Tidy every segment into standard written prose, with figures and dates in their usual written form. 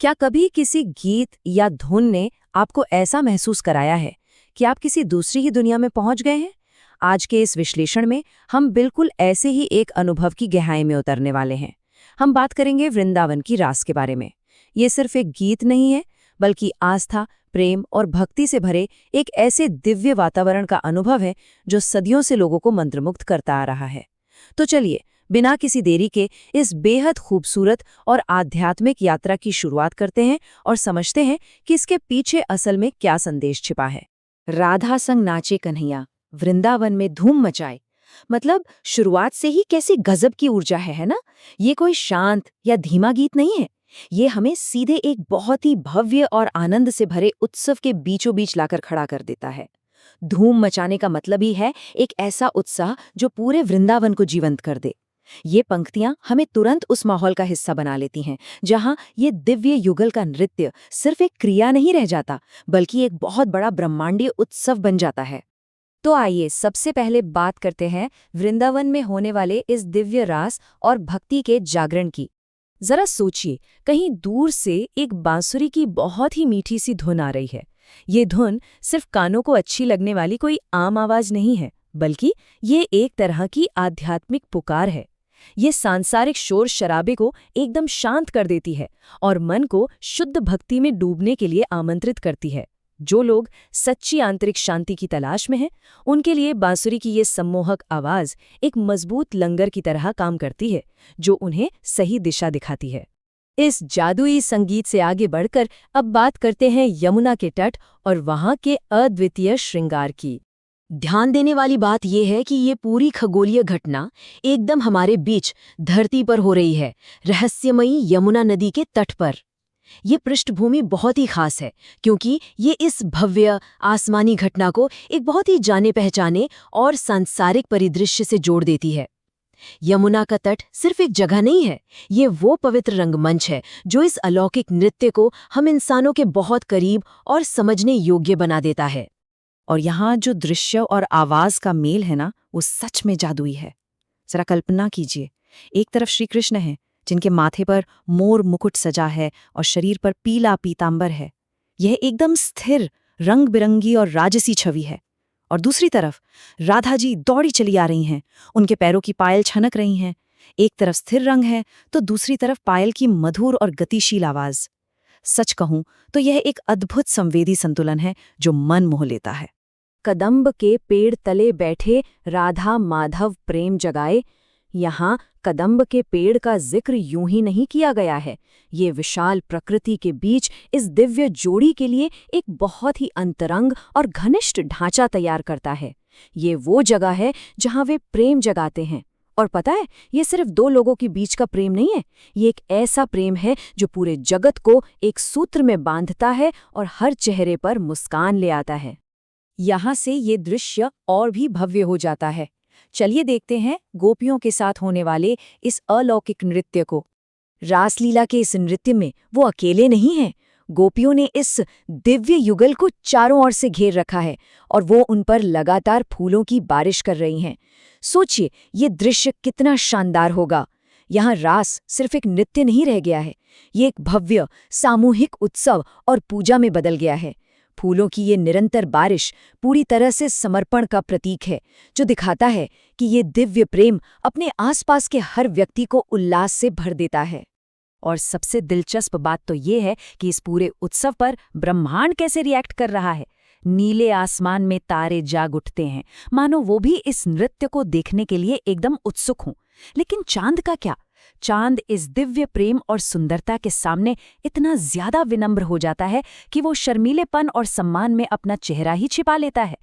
क्या कभी किसी गीत या धुन ने आपको ऐसा महसूस कराया है कि आप किसी दूसरी ही दुनिया में पहुंच गए हैं? आज के इस विश्लेषण में हम बिल्कुल ऐसे ही एक अनुभव की गहराई में उतरने वाले हैं। हम बात करेंगे वृंदावन की रास के बारे में। ये सिर्फ एक गीत नहीं है, बल्कि आस्था, प्रेम और भक्ति से भरे एक ऐसे दिव्य वातावरण का अनुभव है जो सदियों से लोगों को मंत्रमुग्ध करता आ रहा है। तो चलिए, बिना किसी देरी के इस बेहद खूबसूरत और आध्यात्मिक यात्रा की शुरुआत करते हैं और समझते हैं कि इसके पीछे असल में क्या संदेश छिपा है। राधा संग नाचे कन्हैया, वृंदावन में धूम मचाए। मतलब शुरुआत से ही कैसी गजब की ऊर्जा है ना। ये कोई शांत या धीमा गीत नहीं है। ये हमें सीधे एक बहुत ही भव्य और आनंद से भरे उत्सव के बीचों बीच लाकर खड़ा कर देता है। धूम मचाने का मतलब ही है एक ऐसा उत्साह जो पूरे वृंदावन को जीवंत कर दे। ये पंक्तियां हमें तुरंत उस माहौल का हिस्सा बना लेती हैं जहां ये दिव्य युगल का नृत्य सिर्फ एक क्रिया नहीं रह जाता, बल्कि एक बहुत बड़ा ब्रह्मांडीय उत्सव बन जाता है। तो आइए सबसे पहले बात करते हैं वृंदावन में होने वाले इस दिव्य रास और भक्ति के जागरण की। जरा सोचिए, कहीं दूर से एक बांसुरी की बहुत ही मीठी सी धुन आ रही है। ये धुन सिर्फ कानों को अच्छी लगने वाली कोई आम आवाज नहीं है, बल्कि ये एक तरह की आध्यात्मिक पुकार है। ये सांसारिक शोर शराबे को एकदम शांत कर देती है और मन को शुद्ध भक्ति में डूबने के लिए आमंत्रित करती है। जो लोग सच्ची आंतरिक शांति की तलाश में हैं, उनके लिए बांसुरी की ये सम्मोहक आवाज एक मजबूत लंगर की तरह काम करती है, जो उन्हें सही दिशा दिखाती है। इस जादुई संगीत से आगे बढ़कर अब बात करते हैं यमुना के तट और वहां के अद्वितीय श्रृंगार की। ध्यान देने वाली बात यह है कि ये पूरी खगोलीय घटना एकदम हमारे बीच धरती पर हो रही है, रहस्यमयी यमुना नदी के तट पर। ये पृष्ठभूमि बहुत ही खास है क्योंकि ये इस भव्य आसमानी घटना को एक बहुत ही जाने पहचाने और सांसारिक परिदृश्य से जोड़ देती है। यमुना का तट सिर्फ एक जगह नहीं है, ये वो पवित्र रंगमंच है जो इस अलौकिक नृत्य को हम इंसानों के बहुत करीब और समझने योग्य बना देता है। और यहाँ जो दृश्य और आवाज का मेल है ना, वो सच में जादुई है। जरा कल्पना कीजिए, एक तरफ श्री कृष्ण हैं जिनके माथे पर मोर मुकुट सजा है और शरीर पर पीला पीतांबर है। यह एकदम स्थिर, रंग बिरंगी और राजसी छवि है। और दूसरी तरफ राधा जी दौड़ी चली आ रही हैं, उनके पैरों की पायल छनक रही हैं। एक तरफ स्थिर रंग है तो दूसरी तरफ पायल की मधुर और गतिशील आवाज। सच कहूं तो यह एक अद्भुत संवेदी संतुलन है जो मन मोह लेता है। कदम्ब के पेड़ तले बैठे राधा माधव प्रेम जगाए। यहाँ कदम्ब के पेड़ का जिक्र यूं ही नहीं किया गया है। ये विशाल प्रकृति के बीच इस दिव्य जोड़ी के लिए एक बहुत ही अंतरंग और घनिष्ठ ढांचा तैयार करता है। ये वो जगह है जहाँ वे प्रेम जगाते हैं। और पता है, ये सिर्फ दो लोगों के बीच का प्रेम नहीं है, ये एक ऐसा प्रेम है जो पूरे जगत को एक सूत्र में बांधता है और हर चेहरे पर मुस्कान ले आता है। यहाँ से ये दृश्य और भी भव्य हो जाता है। चलिए देखते हैं गोपियों के साथ होने वाले इस अलौकिक नृत्य को। रासलीला के इस नृत्य में वो अकेले नहीं हैं। गोपियों ने इस दिव्य युगल को चारों ओर से घेर रखा है और वो उन पर लगातार फूलों की बारिश कर रही हैं। सोचिए, ये दृश्य कितना शानदार होगा। यहाँ रास सिर्फ एक नृत्य नहीं रह गया है, ये एक भव्य सामूहिक उत्सव और पूजा में बदल गया है। फूलों की ये निरंतर बारिश पूरी तरह से समर्पण का प्रतीक है, जो दिखाता है कि ये दिव्य प्रेम अपने आसपास के हर व्यक्ति को उल्लास से भर देता है। और सबसे दिलचस्प बात तो ये है कि इस पूरे उत्सव पर ब्रह्मांड कैसे रिएक्ट कर रहा है। नीले आसमान में तारे जाग उठते हैं, मानो वो भी इस नृत्य को देखने के लिए एकदम उत्सुक हों। लेकिन चांद का क्या? चांद इस दिव्य प्रेम और सुंदरता के सामने इतना ज्यादा विनम्र हो जाता है कि वो शर्मीलेपन और सम्मान में अपना चेहरा ही छिपा लेता है।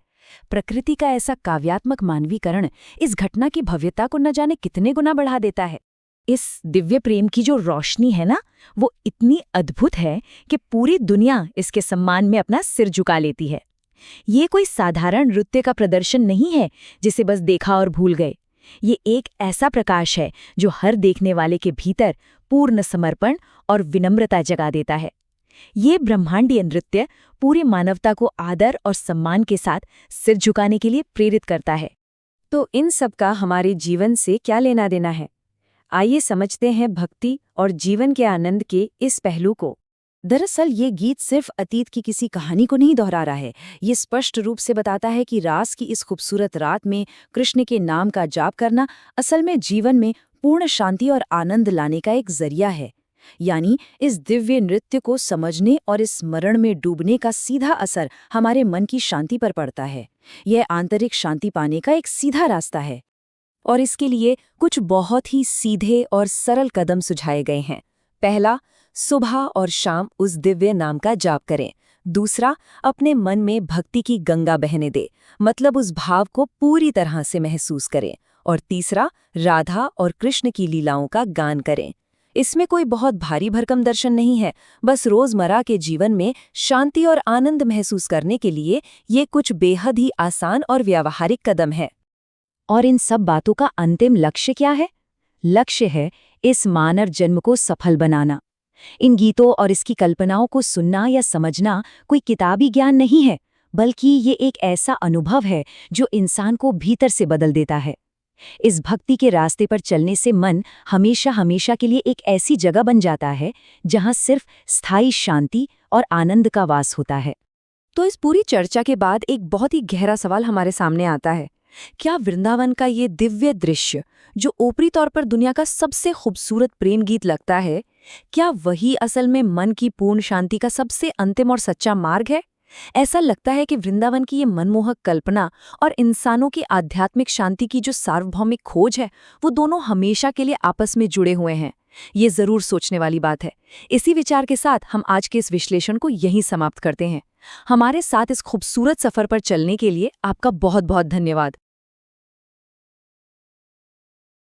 प्रकृति का ऐसा काव्यात्मक मानवीकरण इस घटना की भव्यता को न जाने कितने गुना बढ़ा देता है। इस दिव्य प्रेम की जो रोशनी है ना, वो इतनी अद्भुत है कि पूरी दुनिया इसके सम्मान में अपना सिर झुका लेती है। ये कोई साधारण नृत्य का प्रदर्शन नहीं है जिसे बस देखा और भूल गए। ये एक ऐसा प्रकाश है जो हर देखने वाले के भीतर पूर्ण समर्पण और विनम्रता जगा देता है। ये ब्रह्मांडीय नृत्य पूरी मानवता को आदर और सम्मान के साथ सिर झुकाने के लिए प्रेरित करता है। तो इन सब का हमारे जीवन से क्या लेना देना है? आइए समझते हैं भक्ति और जीवन के आनंद के इस पहलू को। दरअसल ये गीत सिर्फ अतीत की किसी कहानी को नहीं दोहरा रहा है, ये स्पष्ट रूप से बताता है कि रास की इस खूबसूरत रात में कृष्ण के नाम का जाप करना असल में जीवन में पूर्ण शांति और आनंद लाने का एक जरिया है। यानी इस दिव्य नृत्य को समझने और इस स्मरण में डूबने का सीधा असर हमारे मन की शांति पर पड़ता है। यह आंतरिक शांति पाने का एक सीधा रास्ता है। और इसके लिए कुछ बहुत ही सीधे और सरल कदम सुझाए गए हैं। पहला, सुबह और शाम उस दिव्य नाम का जाप करें। दूसरा, अपने मन में भक्ति की गंगा बहने दे, मतलब उस भाव को पूरी तरह से महसूस करें। और तीसरा, राधा और कृष्ण की लीलाओं का गान करें। इसमें कोई बहुत भारी भरकम दर्शन नहीं है, बस रोजमर्रा के जीवन में शांति और आनंद महसूस करने के लिए ये कुछ बेहद ही आसान और व्यावहारिक कदम है। और इन सब बातों का अंतिम लक्ष्य क्या है? लक्ष्य है इस मानव जन्म को सफल बनाना। इन गीतों और इसकी कल्पनाओं को सुनना या समझना कोई किताबी ज्ञान नहीं है, बल्कि ये एक ऐसा अनुभव है जो इंसान को भीतर से बदल देता है। इस भक्ति के रास्ते पर चलने से मन हमेशा हमेशा के लिए एक ऐसी जगह बन जाता है जहां सिर्फ स्थायी शांति और आनंद का वास होता है। तो इस पूरी चर्चा के बाद एक बहुत ही गहरा सवाल हमारे सामने आता है, क्या वृंदावन का ये दिव्य दृश्य, जो ऊपरी तौर पर दुनिया का सबसे खूबसूरत प्रेम गीत लगता है, क्या वही असल में मन की पूर्ण शांति का सबसे अंतिम और सच्चा मार्ग है? ऐसा लगता है कि वृंदावन की ये मनमोहक कल्पना और इंसानों की आध्यात्मिक शांति की जो सार्वभौमिक खोज है, वो दोनों हमेशा के लिए आपस में जुड़े हुए हैं। ये जरूर सोचने वाली बात है। इसी विचार के साथ हम आज के इस विश्लेषण को यहीं समाप्त करते हैं। हमारे साथ इस खूबसूरत सफर पर चलने के लिए आपका बहुत बहुत धन्यवाद।